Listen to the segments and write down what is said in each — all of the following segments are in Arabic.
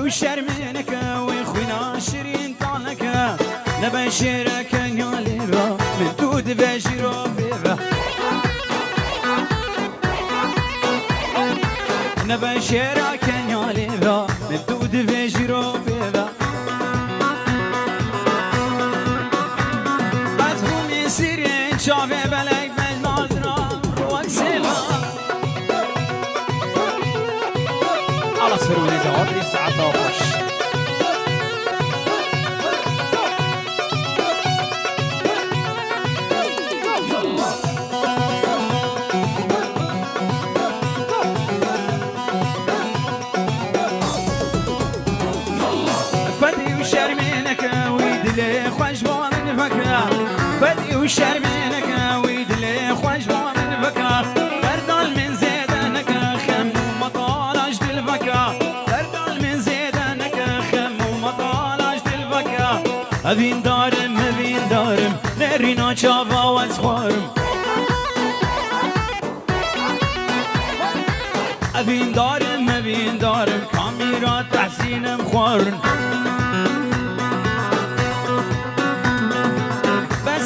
وشرمنك وخوينا شيرين طالك نبشرك يا ليبا من تود بشيرو بيبا نبشرك يا ليبا من تود بشيرو بيبا أتكون سيرين شافي بلاك بالنادرة روك سيبا على سروني جواب لي ساعة طاوش فدي وشرمينك ويدلي خوش من فكا دردال من زيدانك خم ومطالج بالفكا دردال من زيدانك خم ومطالج بالفكا أبين دارم نرينا شافا واسخارم أبين دارم كاميرا تحسين مخارن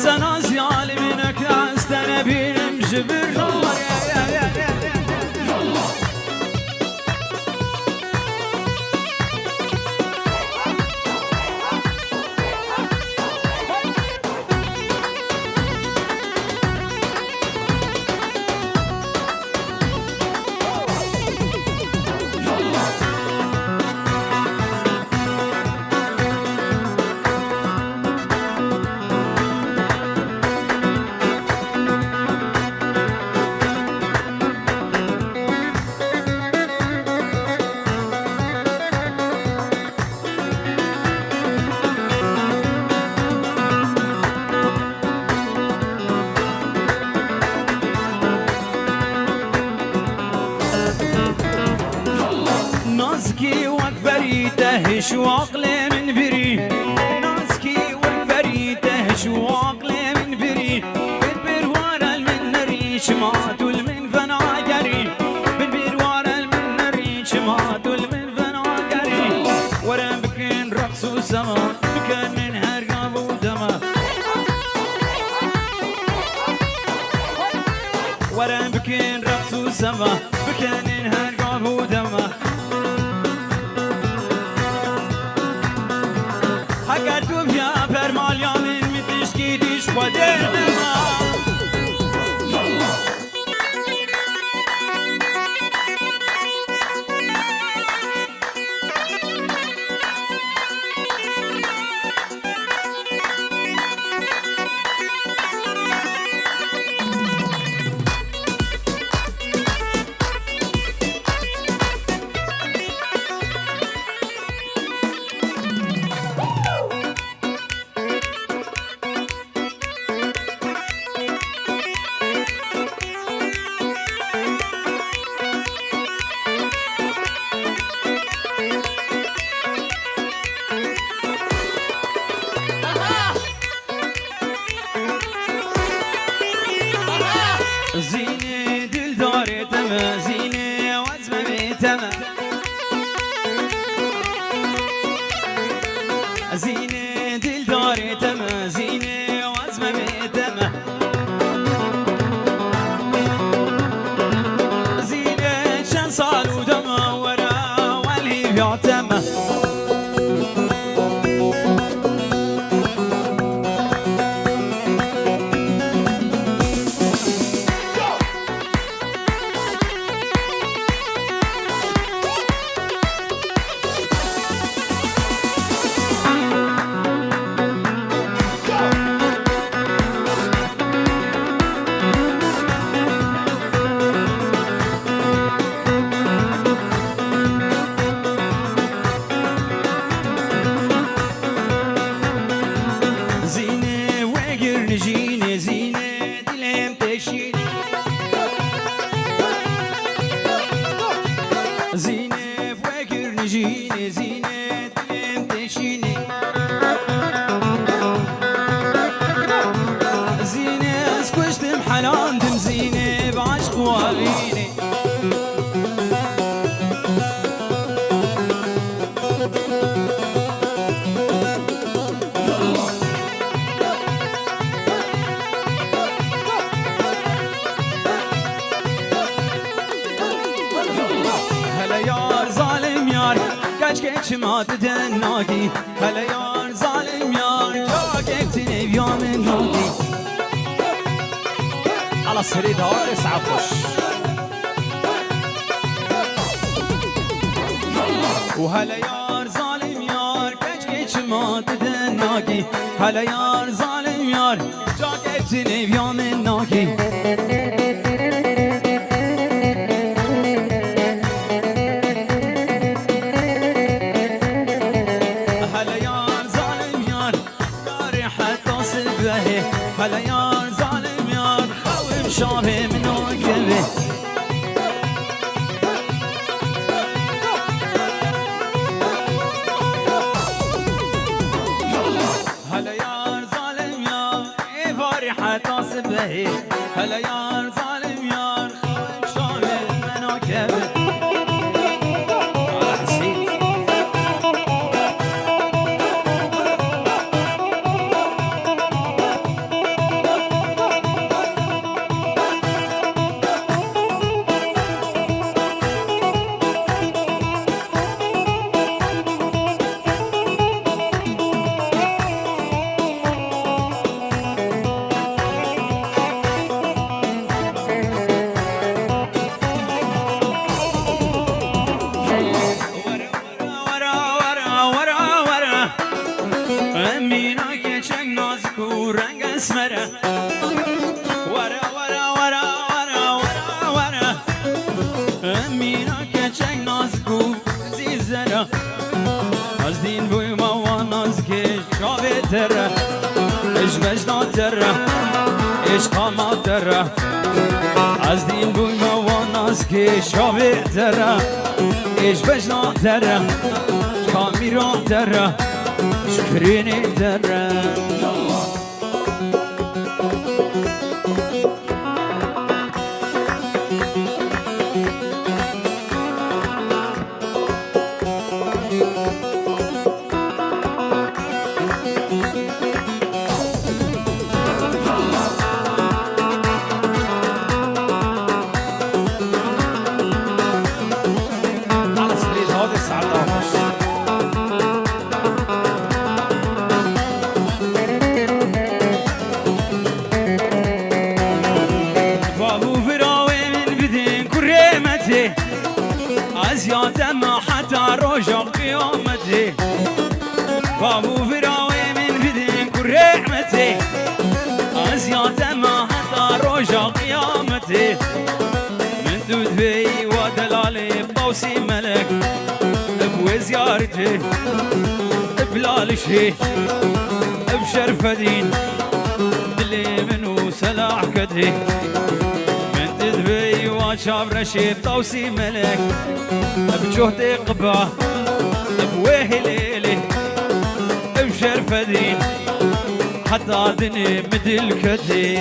أنا زيالي منك أستنى بينم جبر نازكي وكبري تهش وعقلي من بري نازكي وكبري تهش وعقلي من بري بالبر ورا من نريش ما دول من فناجري بالبر ورا من نريش ما دول من فناجري ورا بكن رقص وسما بكن من هرقاب ودما ورا بكن رقص وسما بكن من هرقاب ودما اگر تو بیا پرمال یا من میتیش کی دیش خودر نما زيني دل داري تما زيني وزمي تما زيني دل داري تما زيني وزمي تما زيني شن صال ودما ورا والهي بيعتما دناقي هلا يار ظالم يار جاكتني بيوم النوقي على الصريد هون اسعى خش وهلا يار ظالم يار كيش ما دناقي هلا يار ظالم يار جاكتني بيوم النوقي هلا يا ظالم يا خوي شابه من وكبه هلا يا ظالم يا فرحة تصبه هلا يا ظالم يا خوي شابه من وكبه ايش مجنى ترى ايش قامة ترى از دين بوي ما وناس كي شابه ترى ايش مجنى ترى كاميرا ترى شكريني ترى زيادة ما حتى رجع قيامتي بابو فراوي من بدين كل رحمتي زيادة ما حتى رجع قيامتي من دود بي ودلالي بطوسي ملك ابوي زيارتي بلال شي بشرف دين دلي منو سلاح كدي تذبي وشاب رشيد طوسي ملك بجهدي قبع بويه ليلي بشرف دين حتى دني مدل كدي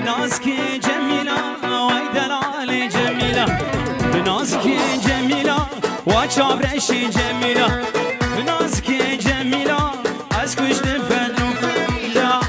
نازكي جميلة واي دلالي جميلة نازكي جميلة وشابرشي جميلة نازكي جميلة اسكوش دفنو فيلا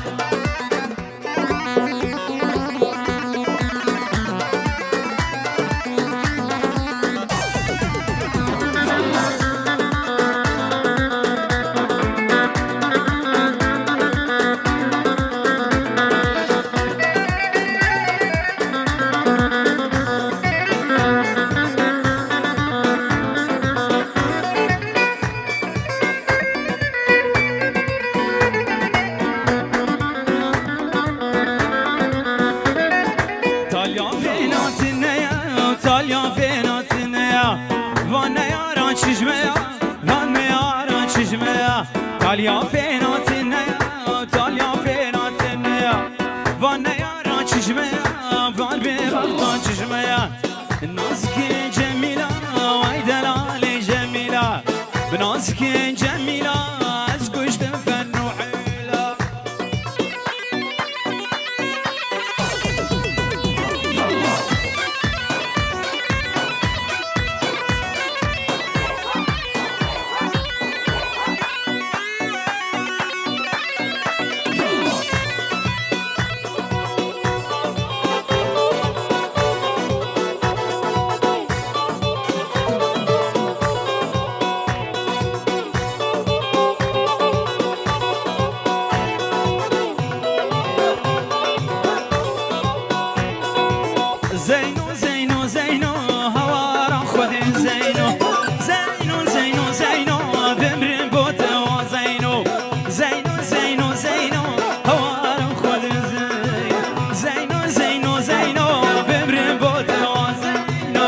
وانا يارا چشميا قلبي غلطان چشميا نازك جميلة واي دلالي جميلة بنازك جميلة از كشت فن وحيلة زينو زينو زينو هوارا خودي زينو زينو زينو زينو بمرن بوتا وزينو زينو زينو زينو هوارا خودي زينو زينو زينو زينو بمرن بوتا وزينو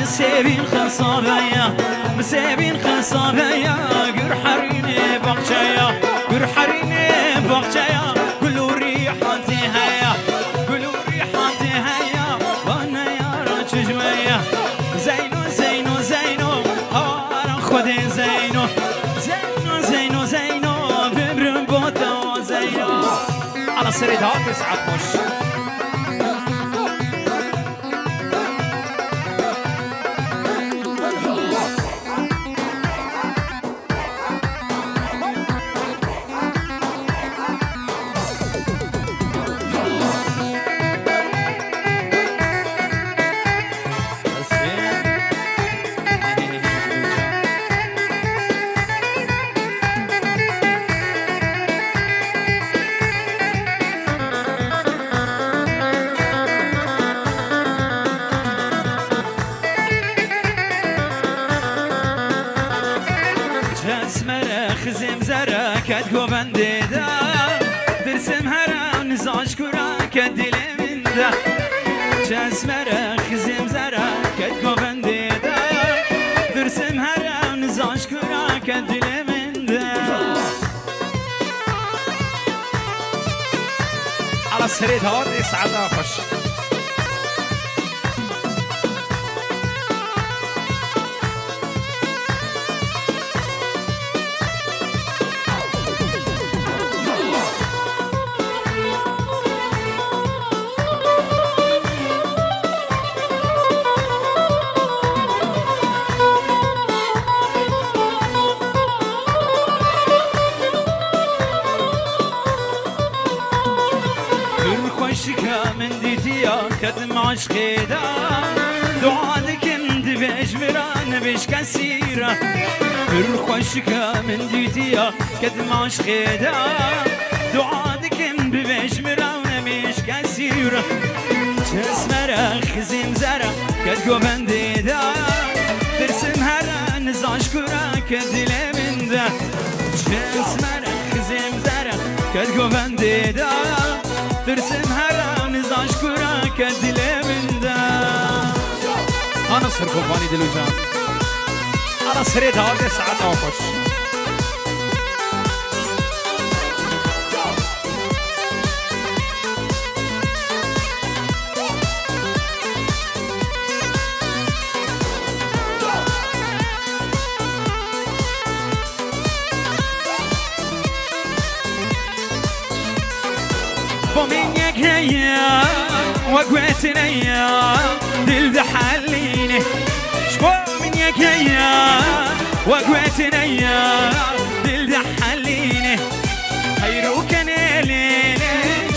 مسابين خصابيا مسابين خصابيا قر حريني بقشايا قر حريني بقشايا قولوا ريحتي هيا قولوا ريحتي هيا وانا يا رجميا زينو زينو زينو هوارا خودي زينو زينو زينو زينو بمرن بوتا زينو على سريدها تسعة خوش خزم زرا کد گوبنده دا درسم هر نزاش کرا کد دل من دا چسمرا خزم زرا کد گوبنده دا درسم هر نزاش کرا کد دل من دا على سريد هاد اسعد خوش عشقا من ديتيا كتم عشقي دا دعادك اند بجمران بش كسيرة فرخ عشقا من ديتيا كتم عشقي دا دعادك اند بجمران بش كسيرة جسمرا خزم زرا كتقو بندي دا درسم هرا نزاش كورا كدل من دا جسمرا خزم زرا كتقو بندي دا درسم هرا نزاش كورا كدل من دا أنا صركو باني دلو جان أنا سريت هاردي ساعات أوفش ومن يكهيا وقوتنيا دل دحليني شبو من يكهيا وقوتنيا دل دحليني خيروك ليلي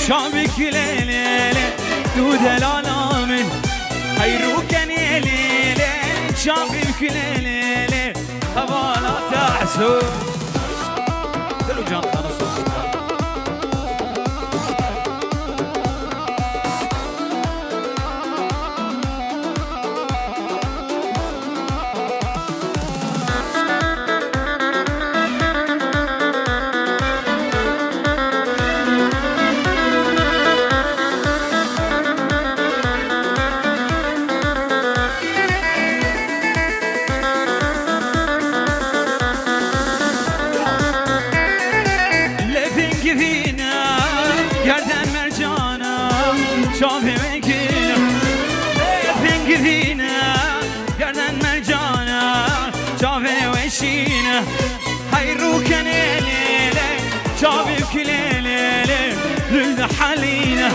شابك ليلي دو دلالا من خيروك ليلي شابك ليلي هوالا تحس سو دلو جان خانه سو حالينا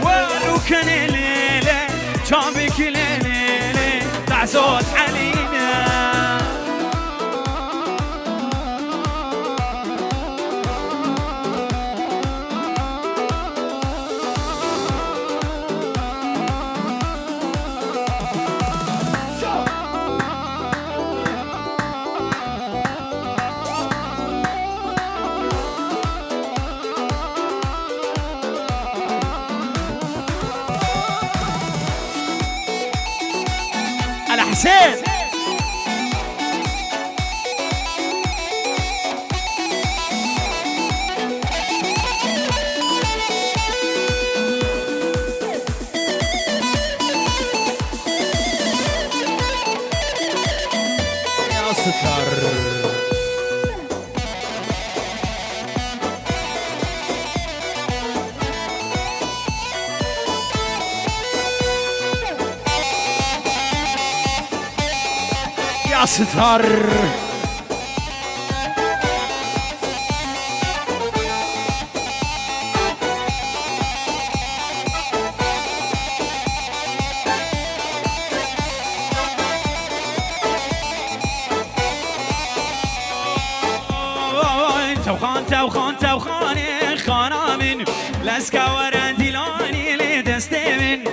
ولو كان ليلة شابك ليلة تعصوت علينا حسين يا ستار ستار توخان خانا من لسكا ورا ديلاني لدستي من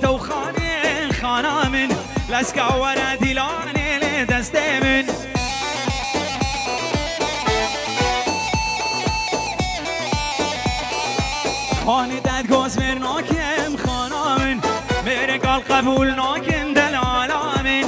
توخان خانا من لسكا ورا ديلاني لدستي من خاني داد گوز مرناكم خانا من میره قال قبول ناكم دل عالمين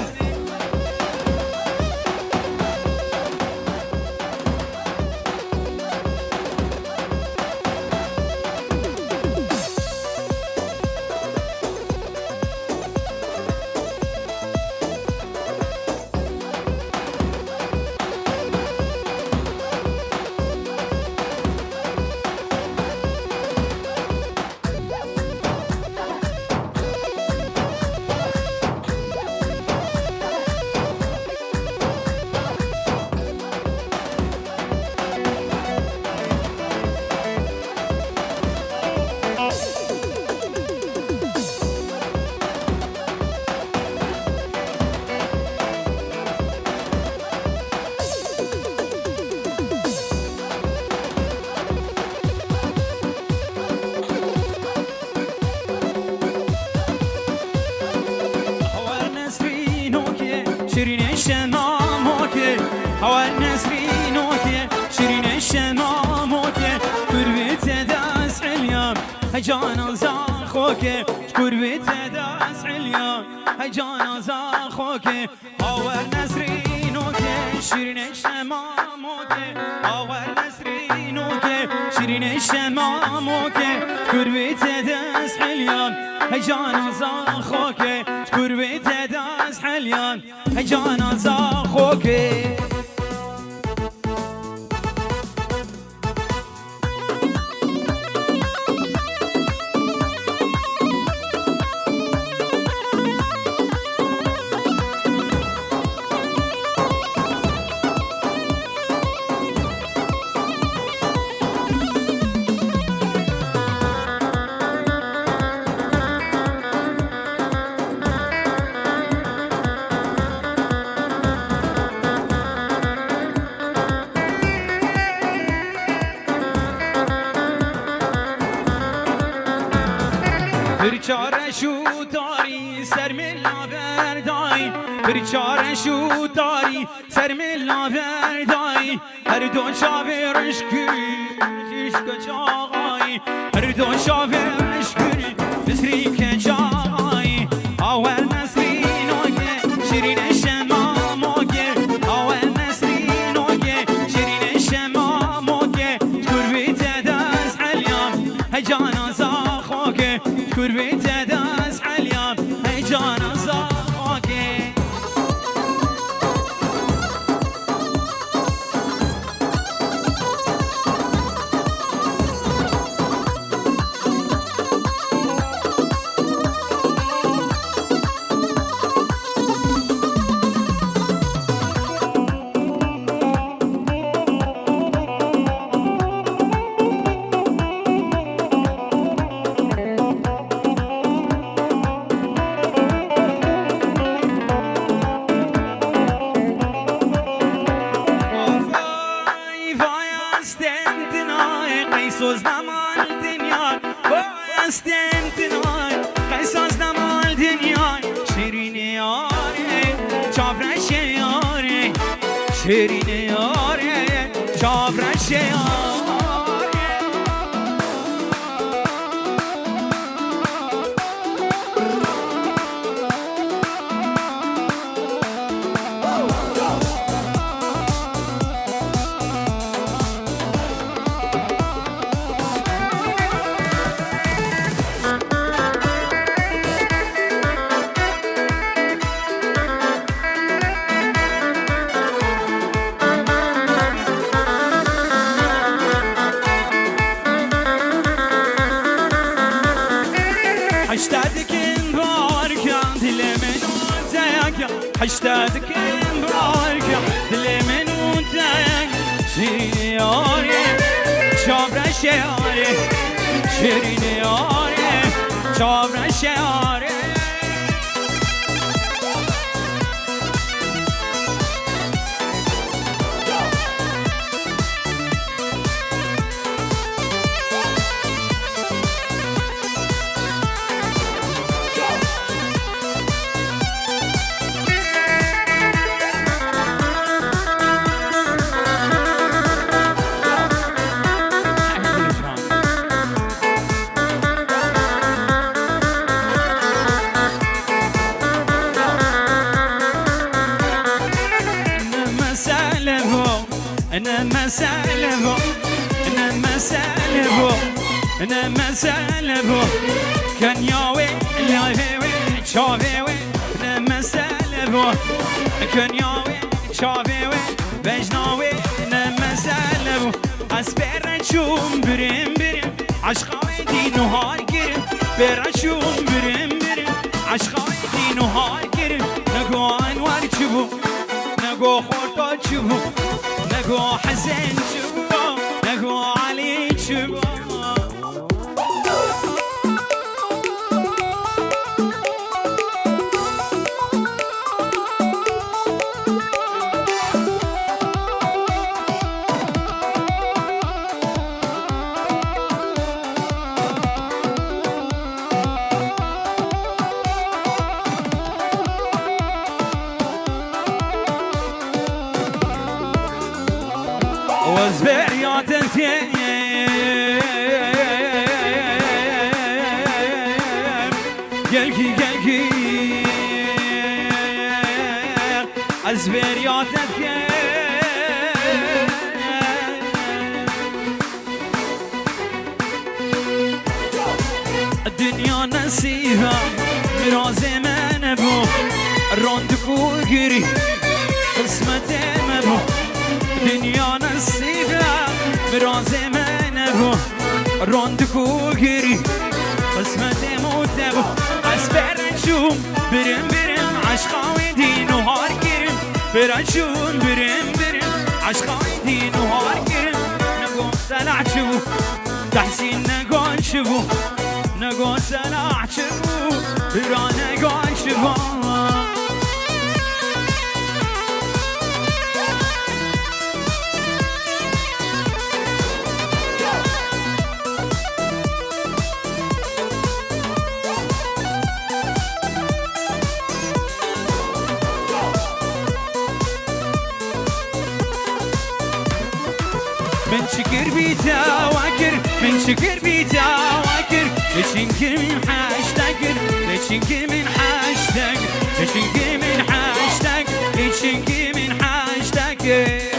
شيرين الشماموكي هوا النسرينوكي شيرين الشماموكي قربت داس عليا هجانا زاخوكي قربت داس عليا هجانا زاخوكي هوا النسرينوكي شيرين الشماموكي هوا النسرينوكي شيرين الشماموكي قربت داس عليا هجانا زاخوكي قربت داس حليان هجانا زاخوكي برچارش و تاری سر ملا بردای برچارش و تاری سر ملا بردای هر دو شاورش کری عشق جاغای هر دو شاورش کری بسری که جاغای اول نسری نوگه شیرین شما موگه اول نسری نوگه شیرین شما موگه کربی تداز علیام هجانا زاخوگه کربی تداز علیام هجانا زاخوگه شیرین یاره چابرش یاره حشتادك مباركة دلي من ونتاك شيرين ياري شابرا شياري شيرين ياري شابرا شياري أنا مسالبو أنا مسالبو أنا مسالبو كان ياوي لاهوي شافيوي أنا مسالبو كان ياوي شافيوي بجناوي أنا مسالبو أسبرشوم بريم بريم عشقاوي دي نهار قرم برشوم بريم بريم عشقاوي دي نهار قرم نقو أنوار شبو نقو خورطا شبو نقو حسن شبو نقو علي شبو وزبريات الثيم قلقي أزبريات الثيم الدنيا نسيها مراز من ابو روندك وقري قسمة مبو دنيا نسيها براز من ابو روندك وقري قسمة موت ابو اسبرنشوم برم برم عشقاوي دي نهار كرم برنشوم برم برم عشقاوي دي نهار كرم نقوم سلع شبو تحسين نقون شبو نقوم سلع شبو برا نقون شبو شكر بيتاوكر لشنك من حاشتكر لشنك من حاشتك لشنك من حاشتك لشنك من حاشتكر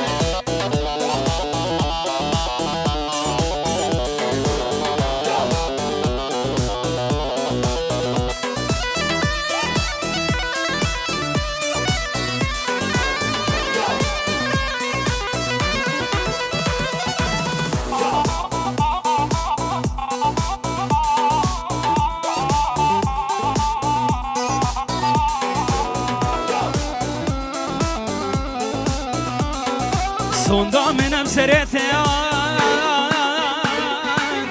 sonda menem serete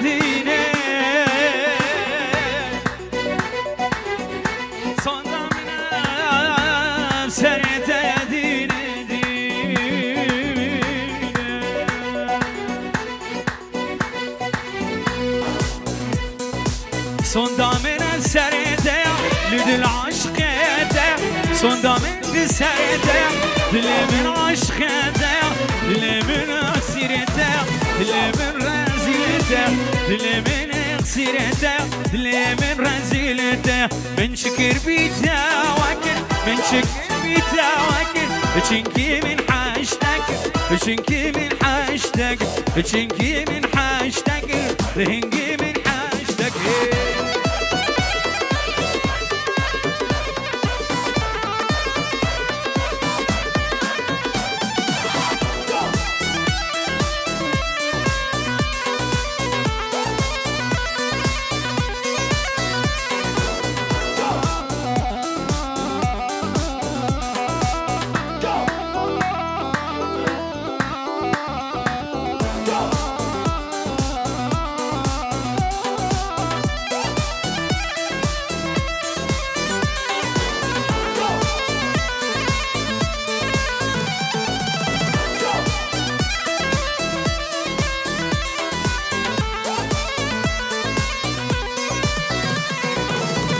dine sonda menem serete dine sonda menem serete lüdül aşkete sonda menem serete dilemin aşkete dilemin aksirete dilemin rezilete dilemin aksirete dilemin rezilete من شكر بيتاوكر من شكر بيتاوكر çünkü من حاشتك çünkü من حاشتك çünkü من حاشتك لهنجي من حاشتك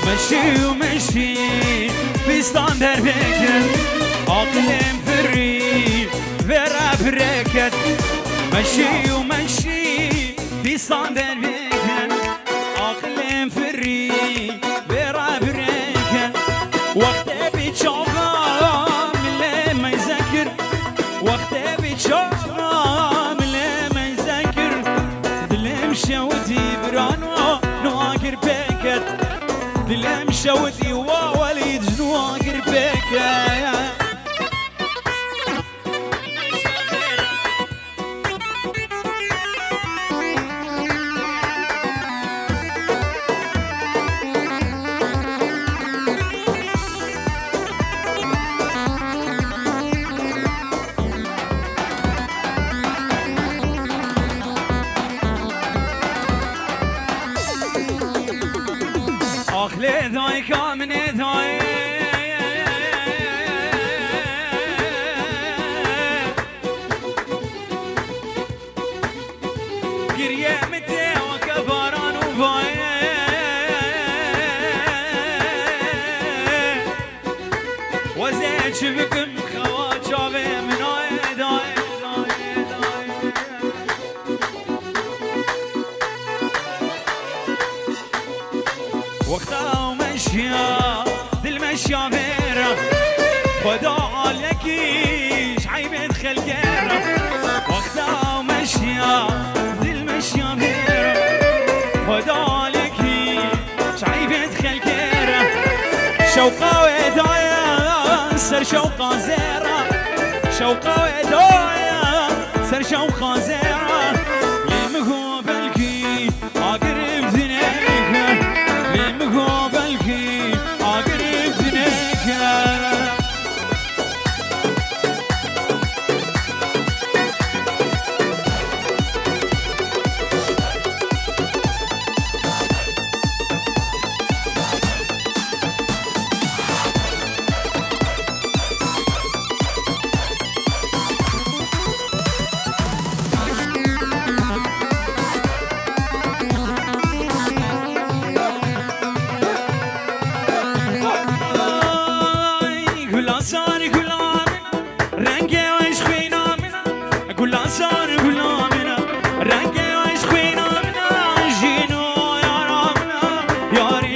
مشي ومشي بستان دربكت عقلم فري ورا بركت مشي ومشي بستان دربكت عقلم فري ورا بركت وقت بيتشوفها من لما يذكر وقت بيتشوفها من لما يذكر دلم شوتي برانو نواقر بكت دلم شوتي ووليد جنواقر بكت أخلي ذاي كامن ذاي قرية متى وكبران وباي وزيد شبكم خواجابي من آي داي وقتها ومشيا دل مشيا بيرا خدا عليكيش عيب خلقيرا وقتها ومشيا دل مشيا بيرا خدا عليكيش عيب خلقيرا شوقا ودايا سر شوقا زيرا شوقا ودايا سر شوقا زيرا لمهو بلكي اقرب ذنيك لمهو بلكي اقرب ذنيك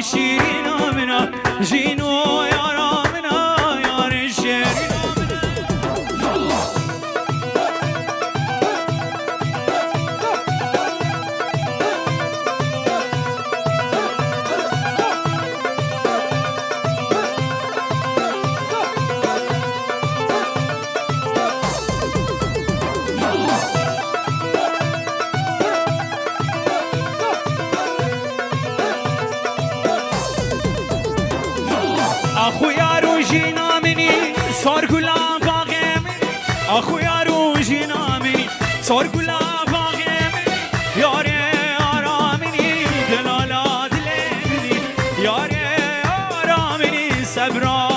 شیرین آمنا جینو یار آمنا یار شیرین اخویا رو جینا منی سار گلا باغ منی اخویا رو جینا منی سار گلا باغ منی یار آرامنی دلالا دل منی یار آرامنی صبرا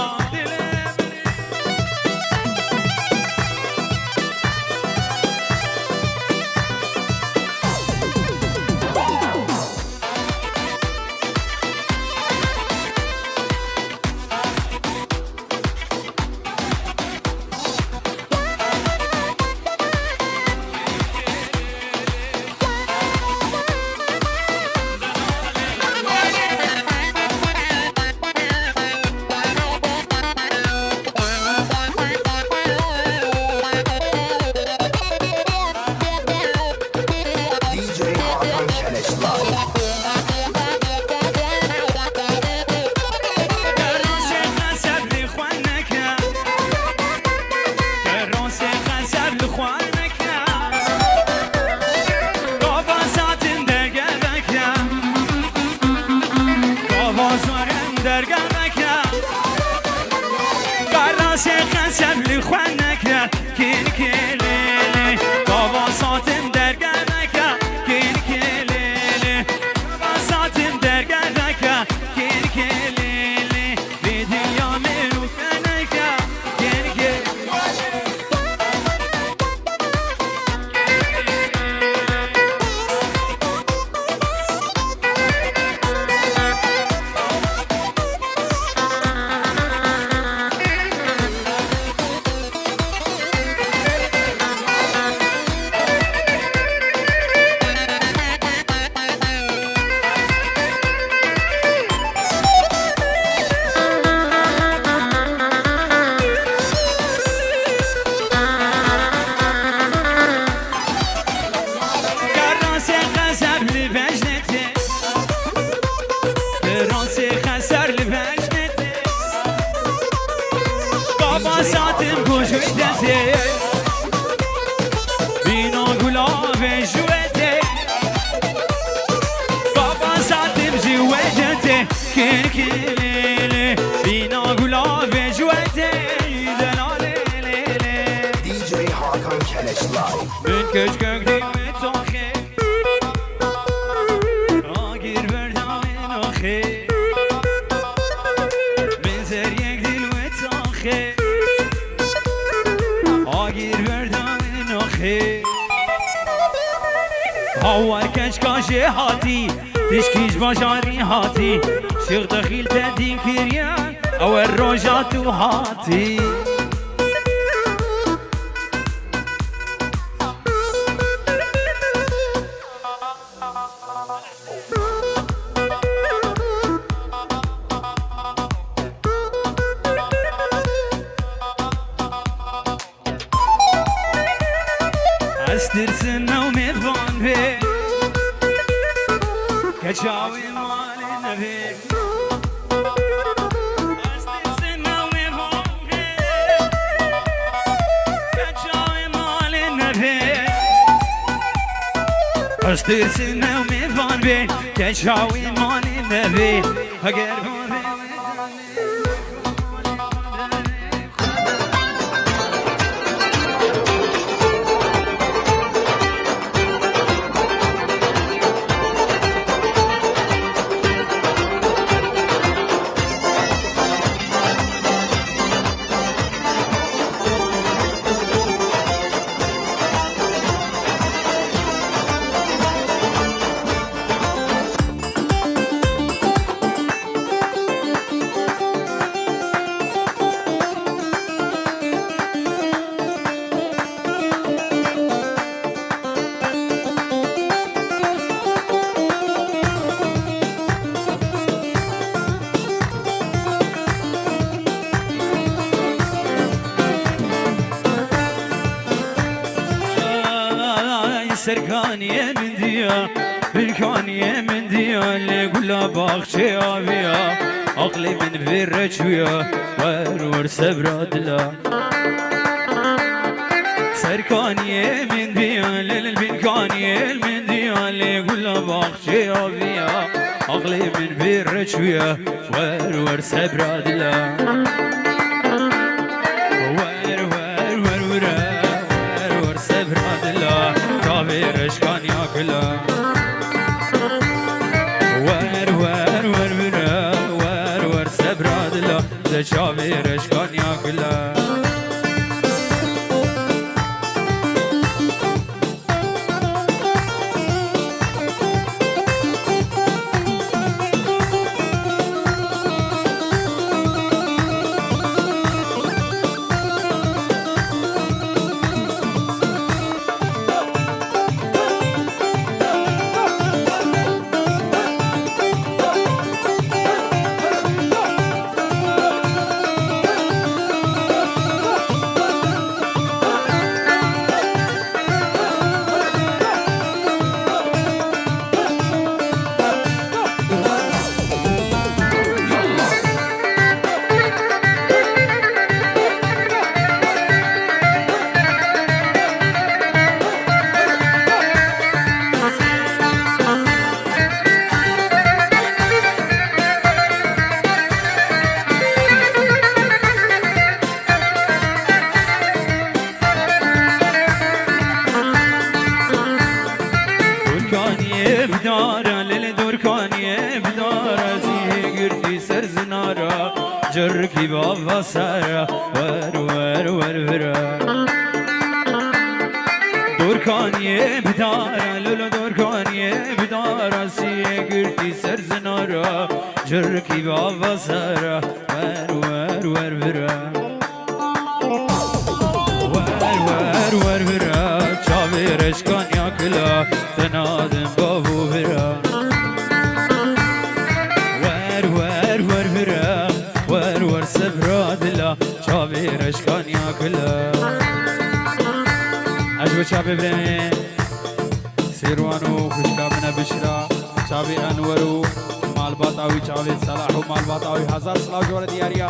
دل بینا گلاب جوته بابا ساتم جوته کلکله بینا گلاب جوته دلاله دی جی هاکان کلش لایو من کچ کردیم تاخه آگیر بردم آخه من زر یک دل و تاخه آگیر بردم آخه هاور کش کاشه هاتی تشکیش باشاری هاتی شیخ دخیل تدین کریان او روژاتو هاتی استرسن و میفان به کچاوی مال نبی استرسن و میفان به کچاوی مال نبی استرسن و میفان به کچاوی مال نبی اگر سركانية من ديا بالكانية من ديا اللي قلا باخشي عافية عقلي من فرشويا ورور سبرادلا سركانية من ديا للبنكانية من ديا اللي قلا باخشي عافية عقلي من فرشويا ورور سبرادلا كافيرش كان ياكله ور سبراد له ذا كافيرش كان ياكله جركي بابا سارة ور فرا دوركانية بدارة لولو دوركانية بدارة سيه قرتي سر زنارة جركي بابا سارة ور فرا ور فرا چاوي رشكان ياكلا تنادم بابو فرا ور سبراد لا چاوي رشكان ياكلا عجب چاوي برمي سيروانو خوشكا من بشرا چاوي انورو مال باطاوي چاوي صلاحو مال باطاوي هزار صلاح جوار دياريا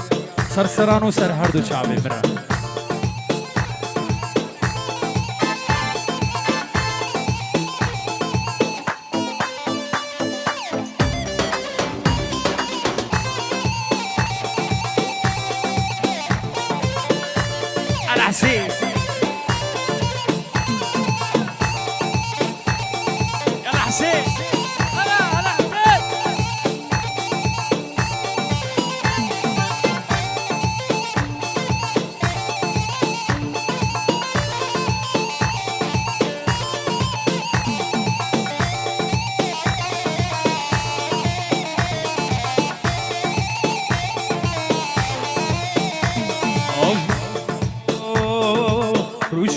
سرسرانو سر هر دو چاوي برا حسين يلا حسين هلا حسين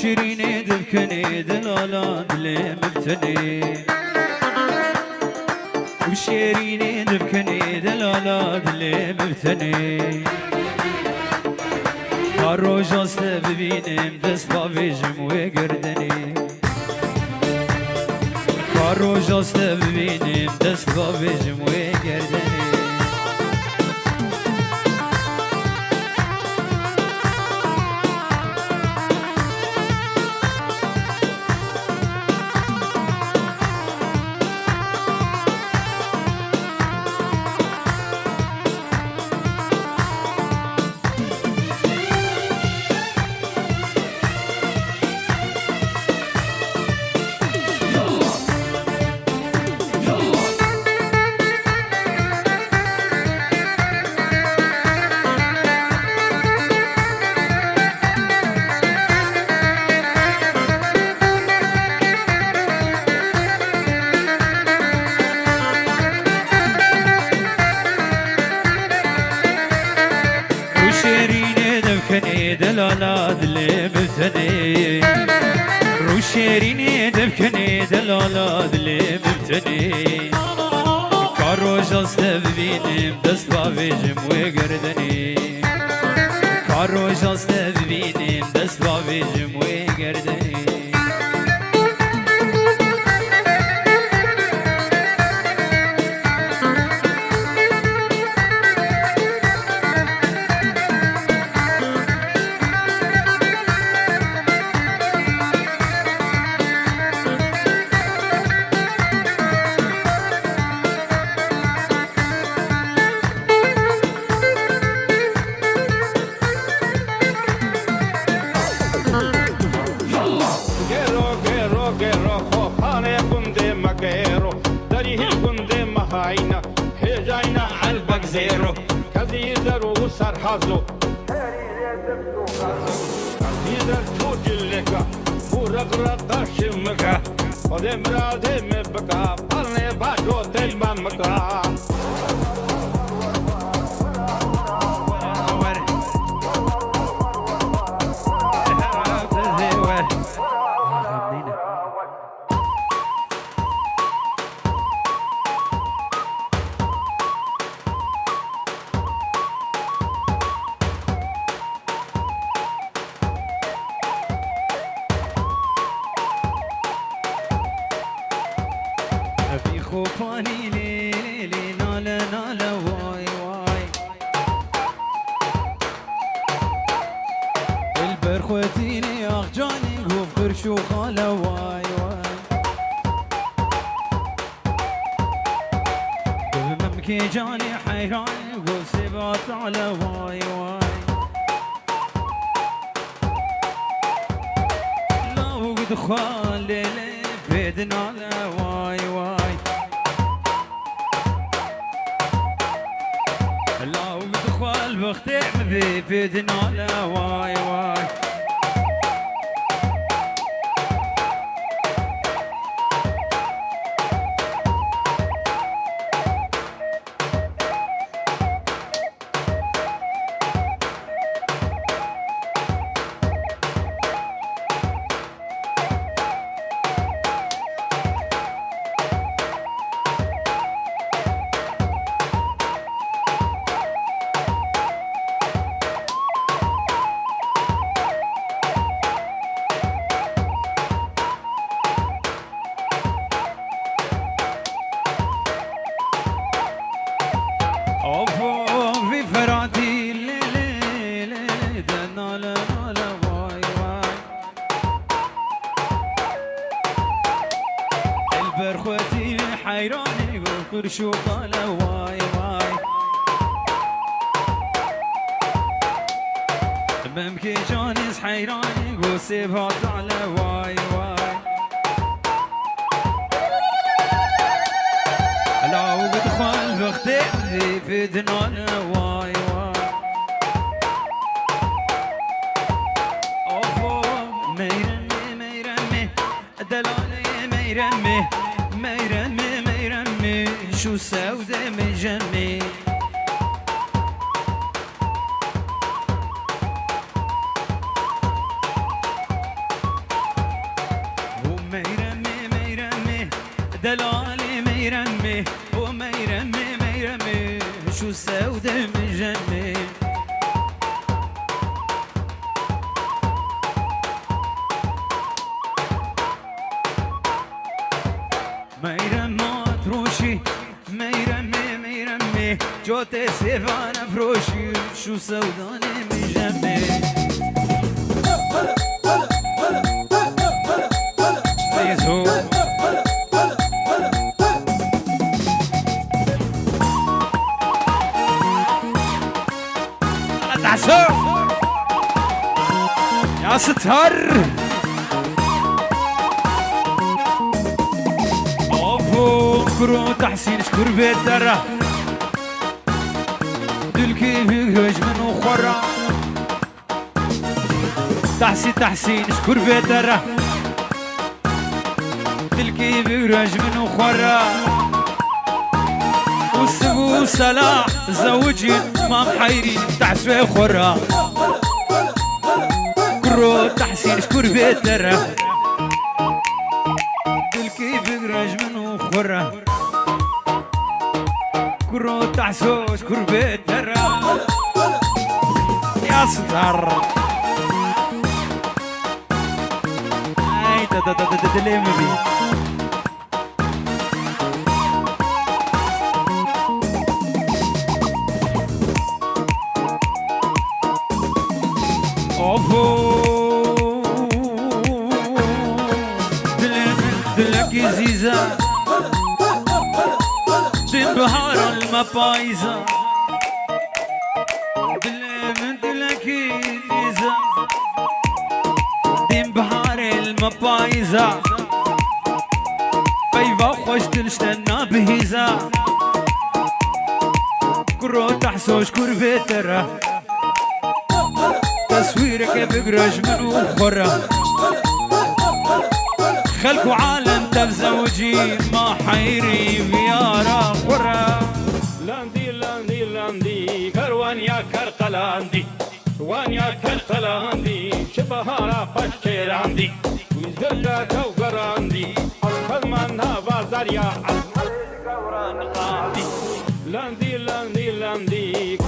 شيريني دبكني دلالا دلي مبتني وشيريني دبكني دلالا دلي مبتني كاروجا ببينم دست بافيجم وقردني كاروجا ببينم دست بافيجم وقردني دلالا دلي مبتني روشيريني دبكني دلالا دلي مبتني كاروجا استبينم دست بافيجم وقردني كاروجا استبينم دست بافيجم وقردني بك زيرو كذي درو سرحزو كذي درو جلك ورقرق شمك ودم رادم بكا قرن بادو تلبمك في خوفاني ليلي نالا نالا واي واي البرخوتيني اخجاني قوف قرشو خالا واي واي ممكي جاني حيراني قوف سبات على واي واي لو دخان ليلي بيدنا على واي واي لو دخان بختم بيدنا على واي واي برخوتي حيراني وكرشو قال واي واي بمكي جانس حيراني وسيبها على واي واي لو بدخل بختي في دنانا واي واي اوفو ميرمي ميرمي دلالي ميرمي ميرمي ميرمي شو سودة مجمي وميرمي ميرمي دلالي ميرمي وميرمي ميرمي شو سودة مجمي ميرمات روشي ميرمي ميرمي جوتي سيفانا فروشي شو سوداني مجمي يزهو تعسو يا ستر كرو تحسين شكر بيت درة دلكي بيهج من وخرة تحسين شكر بيت درة دلكي بيهج من وخرة والسبو صلاح زوجي ما محيري تحسوي خرة كرو تحسين شكر بيت درة دلكي بيهج من وخرة كرو تحسوش كربيت درا يا ستار اي تدلم بي اوفو دلك زيزة بهار المبايزة دلم دلكي زيزة دين بهار المبايزة فيفا خوش تنشتنا بهيزة كرو تحسوش كرفترة تصويرك بقرش من وخرة خلقوا عالم تبزوجي ما حيري بيارا قرة لاندي لاندي لاندي كروان يا كرقلاندي وان يا كرقلاندي شبهارا بشيراندي ويزرقا كوغراندي أصفل منها بازاريا أصفل كوران قاندي لاندي لاندي لاندي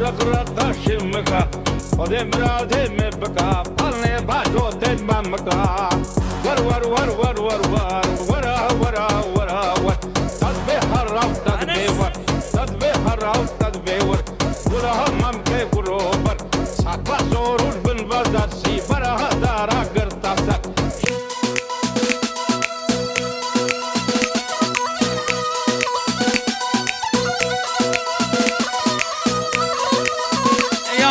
رقرق شمكا ودم رادم بكا بالني باجو تمامكا ور ور ور ور ور ور ورا ورا ورا ور تدبيح الراو تدبيور تدبيح الراو تدبيور ولا هم كي كروبر ساقا سورون بالبازار سي برا دارا قرطاسك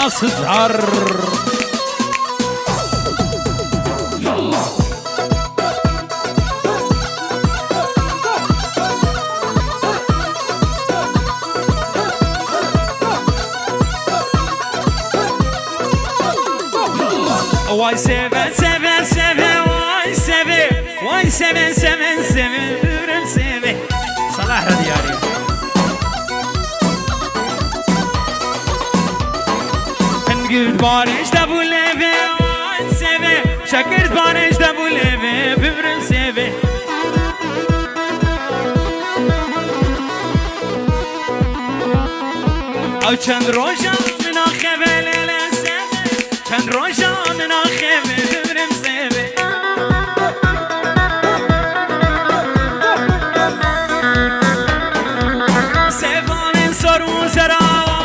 ستار Why seven seven seven why seven why seven seven seven seven صلاح الدياري شکرت بارش دبو لبه آن سبه شکرت بارش دبو لبه ببرن سبه او چند روشا من آخبه لیله سبه چند روشا من آخبه ببرن سبه سوان سرو زرا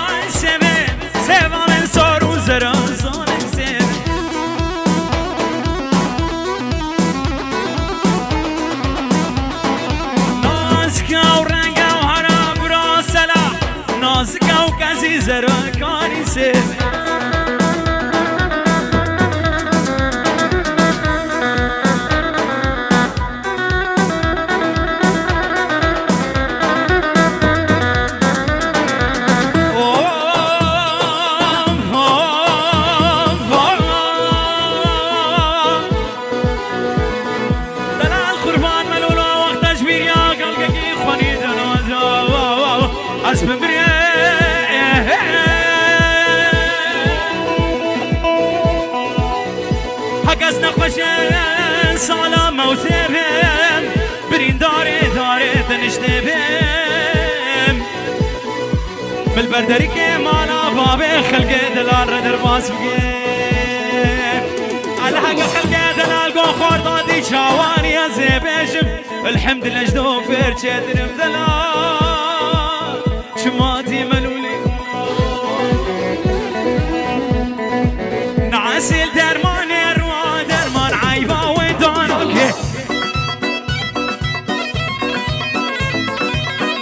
آن سبه سوان سرو زرا زانم سبه نازکا و رنگا و حرام برا سلا نازکا و کسی زرا کاری سبه اسم بريه حقز نخوشن سلام موتبم برين داري داري تنشتبم بالبردري كمالا بابي خلقي دلال ردر باس بقيم على حق خلقي دلال قو خوردادي شاواني يا زيبشم الحمد لله جدو فرشة درم دلال شماتي ملولي نعسل درمان يروى درمان عيبا ودانك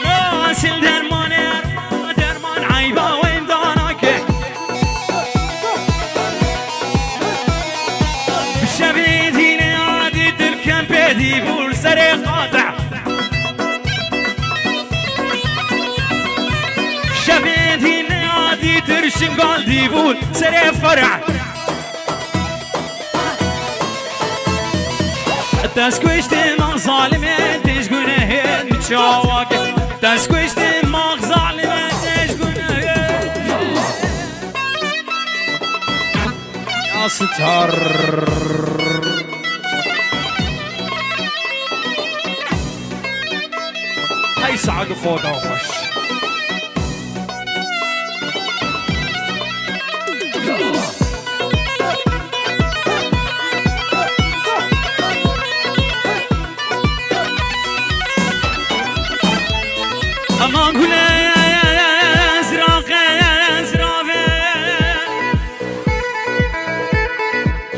نعسل درمان يروى درمان عيبا ودانك بشبيدين عادي تركن بيدي بول سري قاطع شبيدي نادي ترشم قال ديبول سري فرع تسكوشت ما ظالمة تشقون هيد متشاوك تسكوشت ما ظالمة تشقون هيد يا ستار هاي سعد خوضة وخش امان گله ازراقه ازرافه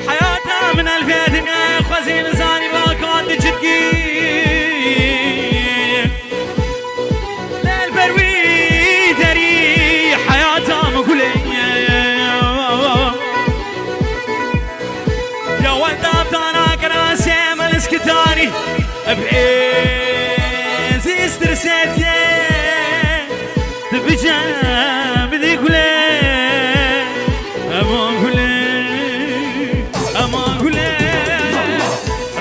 حياتها من الفيدنا خزين زاني باكات جدقي للبر بإيز استرسلت تبجام ذي كله أمان كله أمان كله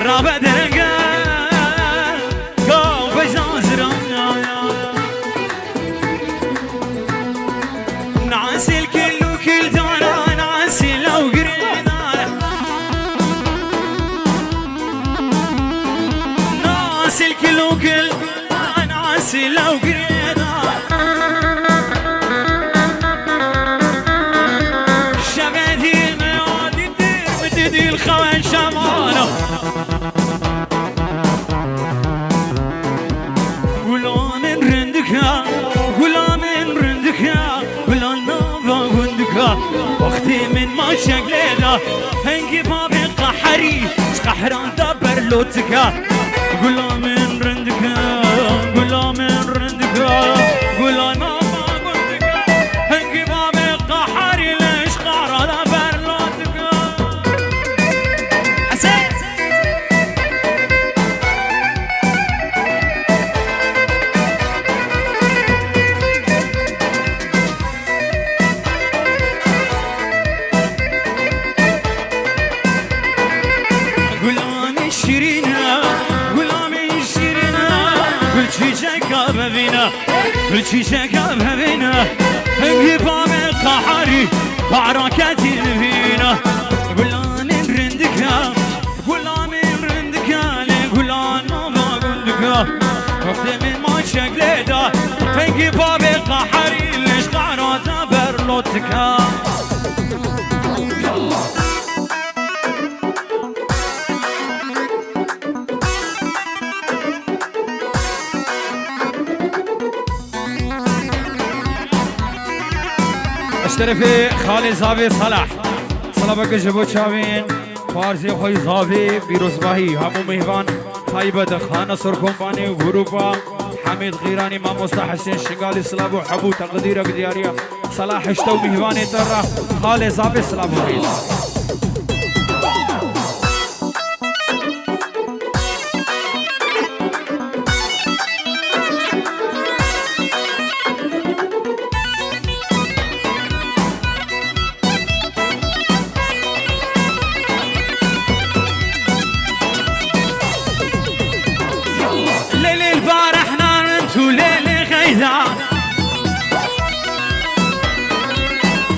رابع درقة قوم بجازرنا نعسي الكل وكل دارا نعسي لو قرينا نعسي الكل وكل نعسي لو قرينا شبادي ميادي مددي الخوان شمالة قولا من رندكها قولا من رندكها قولا نافا قندكها وقتي من ما شكلها هنجي بابي قحري قحران دبر لوتكها قولا من رندكها قولا من رندكها قولا نافا قندكها هنجي بابي قحري ليش قحران دبر لوتكها حسين غلام الشيرينة غلام الشيرينة كل شي شكاب بينا كل شي شكاب بينا نجيب عمي قحري بعركاتي فينا غلام رندكا غلام رندكا غلام ما قندكا وقت من ما شكلها نجيب عمي قحري ليش قعرات برلوتكا اشترفي خالي زاوی صلاح صلابك جبو چاوین فارزی خوی زاوی بیروزباهی همو مهوان طیبت خانه سر کمپانی و گروپا حمید غیرانی ماموستا حسین شنگالی سلابو حبو تقدیرک دیاریا صلاح اشتو مهوانی تر خالي زاوی سلابو رئیس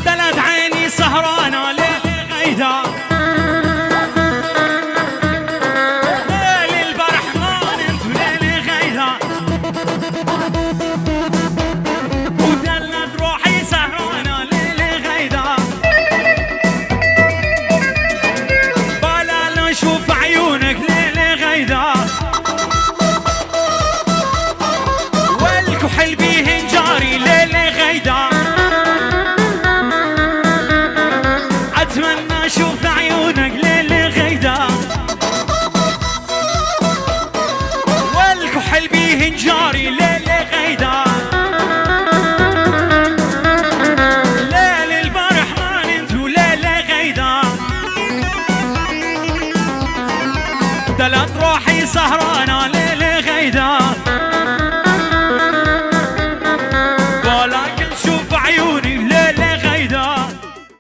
دلت عيني سهرانة ليل غيدا ليل البرحمن انتو ليل غيدا ودلت روحي سهرانة ليل غيدا بالا نشوف عيونك ليل غيدا والكحل بيهن جاري ليل غيدا اتمنى اشوف عيونك ليل غيدا والكحل بيهن جاري ليل غيدا ليل البرحمن انتو ليل غيدا دلت روحي سهرانة ليل غيدا